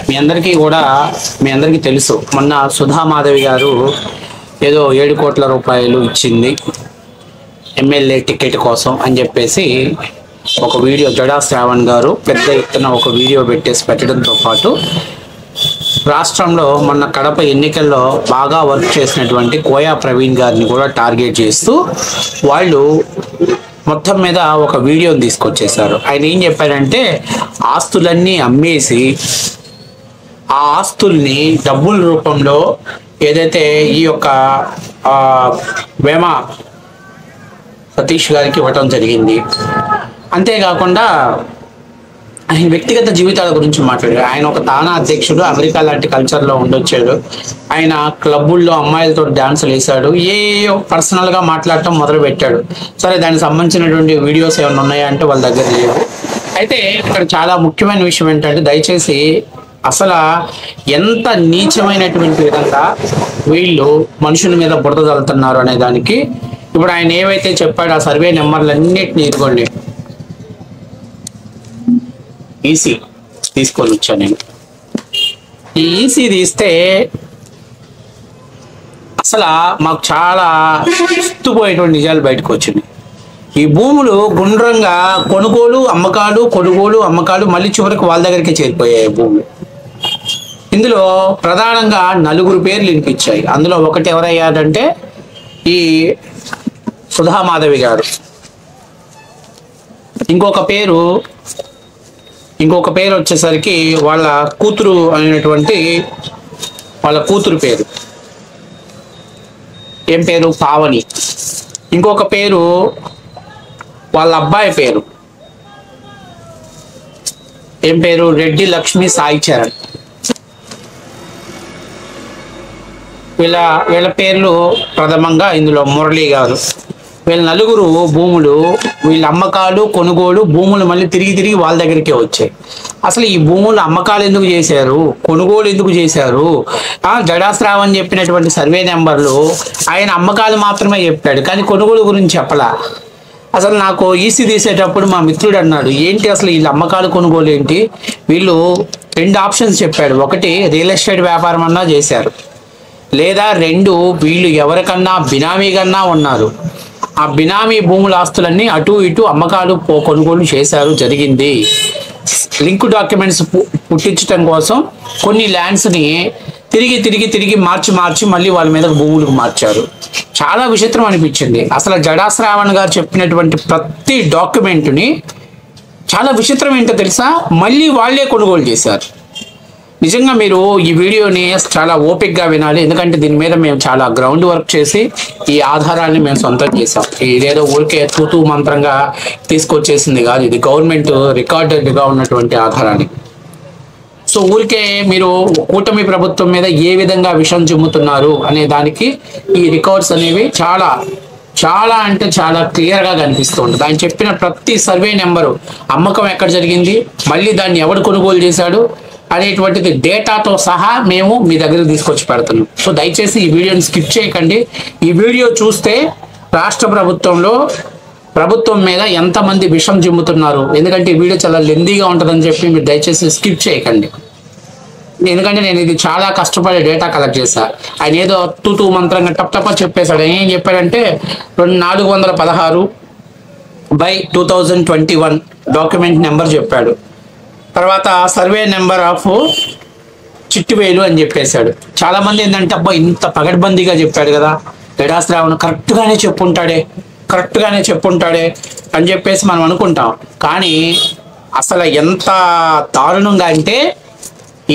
మీ అందరికీ తెలుసు, మొన్న సుధామాధవి గారు ఏదో 7 కోట్ల రూపాయలు ఇచ్చింది ఎమ్మెల్యే టికెట్ కోసం అని చెప్పేసి ఒక వీడియో జడా శ్రావణ్ గారు పెద్ద ఎత్తున ఒక వీడియో పెట్టడంతో పాటు రాష్ట్రంలో మొన్న కడప ఎన్నికల్లో బాగా వర్క్ చేసినటువంటి కోయా ప్రవీణ్ గారిని కూడా టార్గెట్ చేస్తూ వాళ్ళు మొత్తం మీద ఒక వీడియోని తీసుకొచ్చేసారు. ఆయన ఏం చెప్పారంటే, ఆస్తులన్నీ అమ్మేసి ఆ ఆస్తుల్ని డబ్బుల రూపంలో ఏదైతే ఈ యొక్క వేమ సతీష్ గారికి ఇవ్వటం జరిగింది. అంతేకాకుండా ఆయన వ్యక్తిగత జీవితాల గురించి మాట్లాడారు. ఆయన ఒక తానా అధ్యక్షుడు, అమెరికా లాంటి కల్చర్లో ఉండొచ్చాడు. ఆయన క్లబ్బుల్లో అమ్మాయిలతో డాన్సులు వేశాడు, పర్సనల్గా మాట్లాడటం మొదలు పెట్టాడు. సరే, దానికి సంబంధించినటువంటి వీడియోస్ ఏమైనా ఉన్నాయా అంటే వాళ్ళ దగ్గర లేవు. అయితే ఇక్కడ చాలా ముఖ్యమైన విషయం ఏంటంటే, దయచేసి అసలు ఎంత నీచమైనటువంటి విధంగా వీళ్ళు మనుషుల మీద బురద చల్లుతున్నారు అనే దానికి ఇప్పుడు ఆయన ఏవైతే చెప్పాడో ఆ సర్వే నెంబర్లన్నిటిని ఇదిగోండి ఈసీ తీసుకొని వచ్చాను నేను. ఈ ఈసీ తీస్తే అసలు మాకు చాలా ఇస్తుపోయేటువంటి నిజాలు బయటకు వచ్చింది. ఈ భూములు గుండ్రంగా కొనుగోలు అమ్మకాలు మళ్ళీ చివరికి వాళ్ళ దగ్గరికి చేరిపోయాయి భూములు. ఇందులో ప్రధానంగా 4 పేర్లు వినిపించాయి. అందులో ఒకటి ఎవరయ్యారంటే ఈ సుధామాధవి గారు, ఇంకొక పేరు వచ్చేసరికి వాళ్ళ కూతురు పేరు ఏం పేరు, పావని. ఇంకొక పేరు వాళ్ళ అబ్బాయి పేరు ఏం పేరు, రెడ్డి లక్ష్మీ సాయి చరణ్. వీళ్ళ పేర్లు ప్రథమంగా ఇందులో మురళి గారు. వీళ్ళ 4 భూములు, వీళ్ళ అమ్మకాలు కొనుగోలు భూములు మళ్ళీ తిరిగి వాళ్ళ దగ్గరికే వచ్చాయి. అసలు ఈ భూములు అమ్మకాలు ఎందుకు చేశారు, కొనుగోలు ఎందుకు చేశారు? జడా శ్రావణ్ చెప్పినటువంటి సర్వే నెంబర్లు ఆయన అమ్మకాలు మాత్రమే చెప్పాడు, కానీ కొనుగోలు గురించి చెప్పలా. అసలు నాకు ఈసీ తీసేటప్పుడు మా మిత్రుడు అన్నాడు, ఏంటి అసలు వీళ్ళ అమ్మకాలు కొనుగోలు ఏంటి? వీళ్ళు 2 ఆప్షన్స్ చెప్పాడు. ఒకటి, రియల్ ఎస్టేట్ వ్యాపారం అన్నా చేశారు, లేదా 2 వీళ్ళు ఎవరికన్నా బినామీ కన్నా ఉన్నారు. ఆ బినామీ భూముల ఆస్తులన్నీ అటు ఇటు అమ్మకాలు కొనుగోలు చేశారు, జరిగింది. లింక్ డాక్యుమెంట్స్ పుట్టించడం కోసం కొన్ని ల్యాండ్స్ని తిరిగి మార్చి మళ్ళీ వాళ్ళ మీద భూములకు మార్చారు. చాలా విచిత్రం అనిపించింది. అసలు జడా శ్రావణ్ గారు చెప్పినటువంటి ప్రతి డాక్యుమెంట్ని చాలా విచిత్రం ఏంటో తెలుసా, మళ్ళీ వాళ్ళే కొనుగోలు చేశారు. నిజంగా మీరు ఈ వీడియోని చాలా ఓపిక్గా వినాలి, ఎందుకంటే దీని మీద మేము చాలా గ్రౌండ్ వర్క్ చేసి ఈ ఆధారాన్ని మేము సొంతం చేసాం. ఇదేదో ఊరికే తూతూ మంత్రంగా తీసుకొచ్చేసింది కాదు, ఇది గవర్నమెంట్ రికార్డెడ్గా ఉన్నటువంటి ఆధారాన్ని. సో ఊరికే మీరు కూటమి ప్రభుత్వం మీద ఏ విధంగా విషం చిమ్ముతున్నారు అనే దానికి ఈ రికార్డ్స్ అనేవి చాలా అంటే చాలా క్లియర్గా కనిపిస్తూ ఉంటుంది. ఆయన చెప్పిన ప్రతి సర్వే నెంబరు, అమ్మకం ఎక్కడ జరిగింది, మళ్ళీ దాన్ని ఎవడు కొనుగోలు చేశాడు అనేటువంటిది డేటాతో సహా మేము మీ దగ్గరకు తీసుకొచ్చి పెడుతున్నాం. సో దయచేసి ఈ వీడియోని స్కిప్ చేయకండి. ఈ వీడియో చూస్తే రాష్ట్ర ప్రభుత్వం మీద ఎంతమంది విషం చిమ్ముతున్నారు, ఎందుకంటే ఈ వీడియో చాలా లెందీగా ఉంటుందని చెప్పి మీరు దయచేసి స్కిప్ చేయకండి. ఎందుకంటే నేను ఇది చాలా కష్టపడి డేటా కలెక్ట్ చేశా. ఆయన ఏదో తూతూ మంత్రంగా టప్ చెప్పేశాడు. ఏం చెప్పాడంటే 416/2021 డాక్యుమెంట్ నెంబర్ చెప్పాడు. తర్వాత సర్వే నెంబర్ ఆఫ్ చిట్టివేలు అని చెప్పేశాడు. చాలా మంది ఏంటంటే, అబ్బా ఇంత పగడ్బందీగా చెప్పాడు కదా, జడా శ్రావణ్ కరెక్ట్గానే చెప్పుంటాడే అని చెప్పేసి మనం అనుకుంటాం. కానీ అసలు ఎంత దారుణంగా అంటే,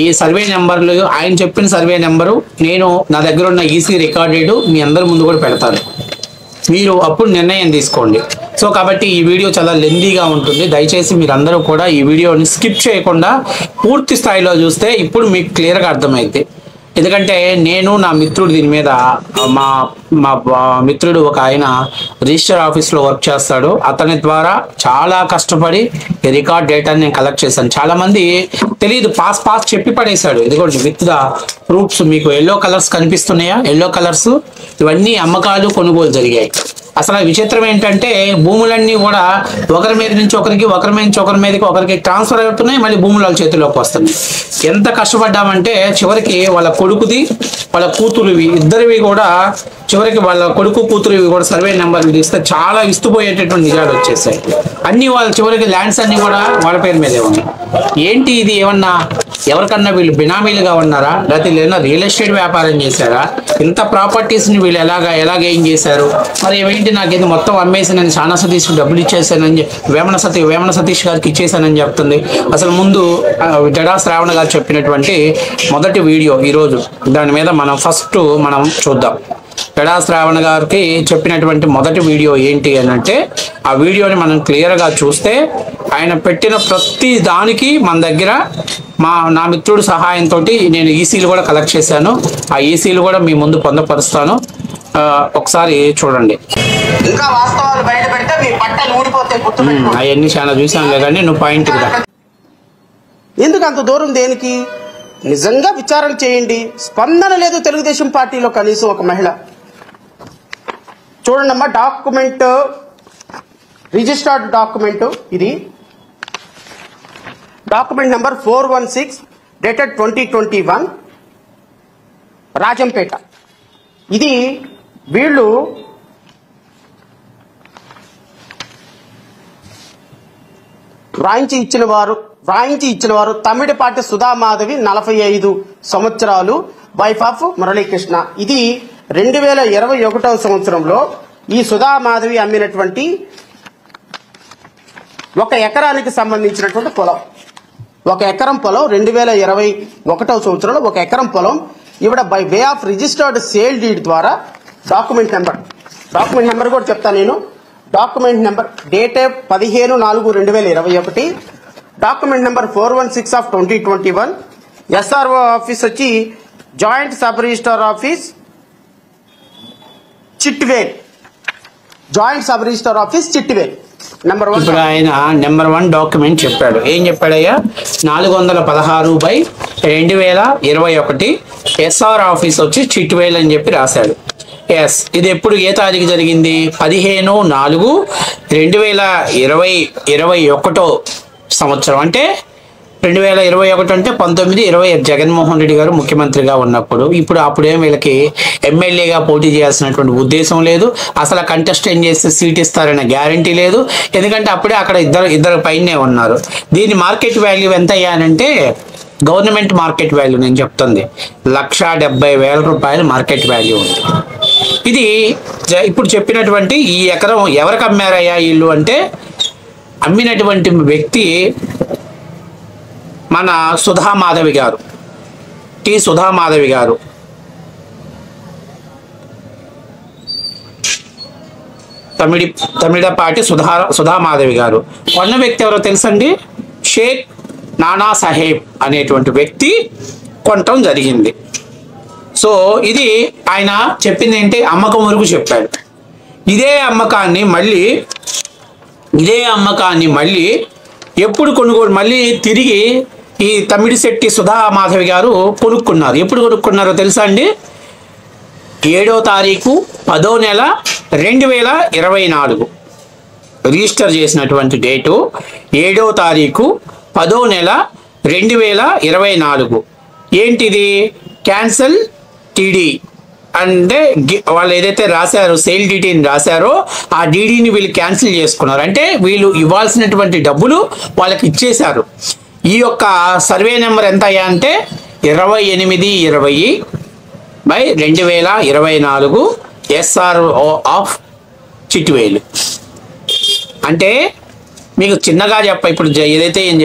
ఈ సర్వే నెంబర్లు, ఆయన చెప్పిన సర్వే నెంబరు నేను నా దగ్గర ఉన్న ఈసీ రికార్డెడ్ మీ అందరి ముందు కూడా పెడతాను, మీరు అప్పుడు నిర్ణయం తీసుకోండి. సో కాబట్టి ఈ వీడియో చాలా లెందీగా ఉంటుంది. దయచేసి మీరందరూ కూడా ఈ వీడియోని స్కిప్ చేయకుండా పూర్తి స్థాయిలో చూస్తే ఇప్పుడు మీకు క్లియర్గా అర్థమైంది. ఎందుకంటే నేను నా మిత్రుడు దీని మీద మిత్రుడు ఒక ఆయన రిజిస్టర్ ఆఫీస్లో వర్క్ చేస్తాడు. అతని ద్వారా చాలా కష్టపడి రికార్డ్ డేటాని నేను కలెక్ట్ చేశాను. చాలా మంది తెలియదు, పాస్ చెప్పి పడేశాడు. ఇదిగోండి విత్ ద ప్రూఫ్స్. మీకు ఎల్లో కలర్స్ కనిపిస్తున్నాయా? ఎల్లో కలర్స్ ఇవన్నీ అమ్మకాలు కొనుగోలు జరిగాయి. అసలు విచిత్రం ఏంటంటే భూములన్నీ కూడా ఒకరి మీద నుంచి ఒకరికి, ఒకరి మీద నుంచి ఒకరి మీదకి, ఒకరికి ట్రాన్స్ఫర్ అవుతున్నాయి, మళ్ళీ భూములు వాళ్ళ చేతిలోకి వస్తున్నాయి. ఎంత కష్టపడ్డామంటే చివరికి వాళ్ళ కొడుకుది, వాళ్ళ కూతురువి ఇద్దరివి కూడా, చివరికి వాళ్ళ కొడుకు కూతురువి కూడా సర్వే నెంబర్లు తీస్తే చాలా ఇస్తుపోయేటటువంటి నిజాలు వచ్చేసాయి. అన్ని వాళ్ళ చివరికి ల్యాండ్స్ అన్ని కూడా వాళ్ళ పేరు మీదే ఉన్నాయి. ఏంటి ఇది? ఏమన్నా ఎవరికన్నా వీళ్ళు బినామీలుగా ఉన్నారా? లేకపోతే ఏదైనా రియల్ ఎస్టేట్ వ్యాపారం చేశారా? ఇంత ప్రాపర్టీస్ని వీళ్ళు ఎలాగ ఏం చేశారు? మరి ఏమేంటి, నాకేది మొత్తం అమ్మేసి నేను చాలా సతీష్ డబ్బులు ఇచ్చేసానని, వేమన సతీష్ గారికి ఇచ్చేసానని చెప్తుంది. అసలు ముందు జడా శ్రావణ గారు చెప్పినటువంటి మొదటి వీడియో ఈరోజు, దాని మీద మనం ఫస్ట్ చూద్దాం. జడా శ్రావణ గారికి చెప్పినటువంటి మొదటి వీడియో ఏంటి అని అంటే, ఆ వీడియోని మనం క్లియర్గా చూస్తే ఆయన పెట్టిన ప్రతి దానికి మన దగ్గర నా మిత్రుడు సహాయంతో నేను ఈసీలు కూడా కలెక్ట్ చేశాను. ఆ ఈసీలు కూడా మీ ముందు పొందపరుస్తాను, ఒకసారి చూడండి. ఇంకా వాస్తవాలు బయట పెడితే మీ పట్టలు ఊడిపోతే అవన్నీ చాలా చూసాను కానీ నువ్వు పాయింట్ కదా. ఎందుకు అంత దూరం దేనికి? నిజంగా విచారణ చేయండి. స్పందన లేదు తెలుగుదేశం పార్టీలో కనీసం ఒక మహిళ. చూడండమ్మా, డాక్యుమెంట్, రిజిస్టర్డ్ డాక్యుమెంట్ ఇది. Document number 416 dated 2021 Rajampet. ఇది వీళ్ళు రాయించి ఇచ్చిన వారు తమిడిపాటి సుధామాధవి 45 సంవత్సరాలు, వైఫ్ ఆఫ్ మురళీకృష్ణ. ఇది 2021 సంవత్సరంలో ఈ సుధామాధవి అమ్మినటువంటి 1 ఎకరానికి సంబంధించినటువంటి పొలం. 1 ఎకరం పొలం 2021 సంవత్సరంలో 1 ఎకరం పొలం ఈవిడ by way of registered sale deed ద్వారా డాక్యుమెంట్ నెంబర్ కూడా చెప్తాను నేను. Document number date 15/4/2021, document number 416 of 2021. SRO office వచ్చి joint sub register office Chitvel, joint sub register office Chitvel. ఇప్పుడు ఆయన నెంబర్ 1 డాక్యుమెంట్ చెప్పాడు. ఏం చెప్పాడయ్యా? 416/2021 ఎస్ఆర్ ఆఫీస్ వచ్చి చిట్వేల్ అని చెప్పి రాశాడు. ఎస్, ఇది ఎప్పుడు ఏ తారీఖు జరిగింది? 15/4/2021 సంవత్సరం. అంటే 2021 అంటే 1920 జగన్మోహన్ రెడ్డి గారు ముఖ్యమంత్రిగా ఉన్నప్పుడు. అప్పుడేం వీళ్ళకి ఎమ్మెల్యేగా పోటీ చేయాల్సినటువంటి ఉద్దేశం లేదు. అసలు కంటెస్టెంట్ చేస్తే సీట్ ఇస్తారనే గ్యారంటీ లేదు. ఎందుకంటే అప్పుడే అక్కడ ఇద్దరు పైనే ఉన్నారు. దీని మార్కెట్ వాల్యూ ఎంత అయ్యానంటే, గవర్నమెంట్ మార్కెట్ వాల్యూ నేను చెప్తుంది, 1,70,000 రూపాయలు మార్కెట్ వాల్యూ ఉంది. ఇది ఇప్పుడు చెప్పినటువంటి ఈ ఎకరం ఎవరికి అమ్మారయ్యా వీళ్ళు అంటే, అమ్మినటువంటి వ్యక్తి మన సుధామాధవి గారు, సుధామాధవి గారు. తమిళపాటి సుధామాధవి గారు. కొన్న వ్యక్తి ఎవరో తెలుసండి? షేక్ నానా సాహెబ్ అనేటువంటి వ్యక్తి కొనటం జరిగింది. సో ఇది ఆయన చెప్పింది ఏంటి? అమ్మకం వరకు చెప్పాడు. ఇదే అమ్మకాన్ని మళ్ళీ ఎప్పుడు కొనుగోలు, మళ్ళీ తిరిగి ఈ తమిడిశెట్టి సుధామాధవి గారు కొనుక్కున్నారు. ఎప్పుడు కొనుక్కున్నారో తెలుసా అండి? 7వ తారీఖు 10వ నెల 2024 రిజిస్టర్ చేసినటువంటి డేటు 7వ తారీఖు 10వ నెల 2024. ఏంటిది? క్యాన్సల్ టీడీ అంటే వాళ్ళు ఏదైతే రాశారో, సేల్ డీడీని రాశారో, ఆ డీడీని వీళ్ళు క్యాన్సిల్ చేసుకున్నారు. అంటే వీళ్ళు ఇవ్వాల్సినటువంటి డబ్బులు వాళ్ళకి ఇచ్చేశారు. ఈ యొక్క సర్వే నెంబర్ ఎంత అయ్యా అంటే 28/2024 ఎస్ఆర్ఓ ఆఫ్ చిట్వేలు. అంటే మీకు చిన్నగా ఇప్పుడు ఏదైతే ఈయన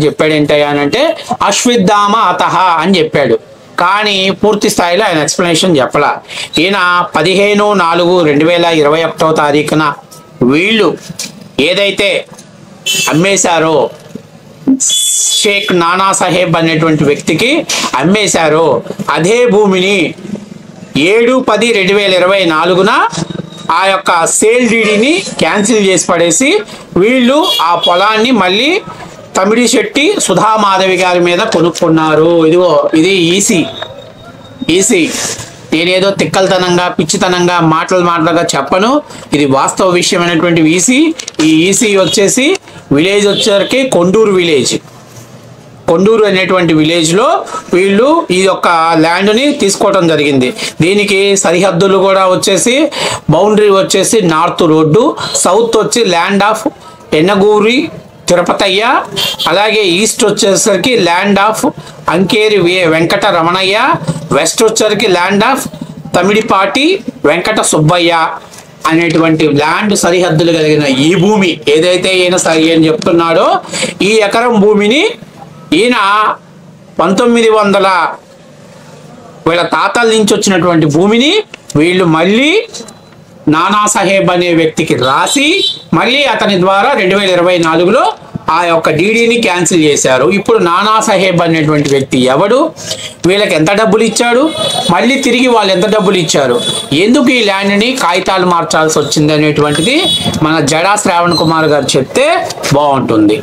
చెప్పాడేంటయ్యా అని అశ్విద్ధామ అతహ అని చెప్పాడు. కానీ పూర్తి స్థాయిలో ఆయన ఎక్స్ప్లెనేషన్ చెప్పలా. ఈయన 15/4/2021 తారీఖున వీళ్ళు ఏదైతే అమ్మేశారో, షేక్ నానా సాహెబ్ అనేటువంటి వ్యక్తికి అమ్మేశారో, అదే భూమిని 7/10/2024 ఆ యొక్క సేల్ డీడీని క్యాన్సిల్ చేసి పడేసి వీళ్ళు ఆ పొలాన్ని మళ్ళీ తమిడిశెట్టి సుధామాధవి గారి మీద కొనుక్కున్నారు. ఇదిగో ఇది ఈసీ. నేనేదో తిక్కలతనంగా పిచ్చితనంగా మాటలుగా చెప్పను. ఇది వాస్తవ విషయమైనటువంటి ఈసీ. ఈ ఈసీ వచ్చేసి విలేజ్ వచ్చేసరికి కొండూరు అనేటువంటి విలేజ్లో వీళ్ళు ఈ యొక్క ల్యాండ్ని తీసుకోవడం జరిగింది. దీనికి సరిహద్దులు కూడా వచ్చేసి బౌండరీ వచ్చేసి నార్త్ రోడ్డు, సౌత్ వచ్చి ల్యాండ్ ఆఫ్ ఎన్నగూరి తిరుపతయ్య, అలాగే ఈస్ట్ వచ్చేసరికి land of Ankeri Venkata Ramanaiah, west వచ్చేసరికి ల్యాండ్ ఆఫ్ తమిడిపాటి వెంకట సుబ్బయ్య అనేటువంటి ల్యాండ్ సరిహద్దులు కలిగిన ఈ భూమి ఏదైతే ఈయన సరి అని చెప్తున్నాడో ఈ ఎకరం భూమిని ఈయన 1900 వీళ్ళ తాతల నుంచి వచ్చినటువంటి భూమిని వీళ్ళు మళ్ళీ నానాసాహెబ్ అనే వ్యక్తికి రాసి మళ్ళీ అతని ద్వారా 2024లో ఆ యొక్క డీడీని క్యాన్సిల్ చేశారు. ఇప్పుడు నానాసాహెబ్ అనేటువంటి వ్యక్తి ఎవడు, వీళ్ళకి ఎంత డబ్బులు ఇచ్చాడు, మళ్ళీ తిరిగి వాళ్ళు ఎంత డబ్బులు ఇచ్చారు, ఎందుకు ఈ ల్యాండ్ని కాగితాలు మార్చాల్సి వచ్చింది అనేటువంటిది మన జడా శ్రావణ్ కుమార్ గారు చెప్తే బాగుంటుంది.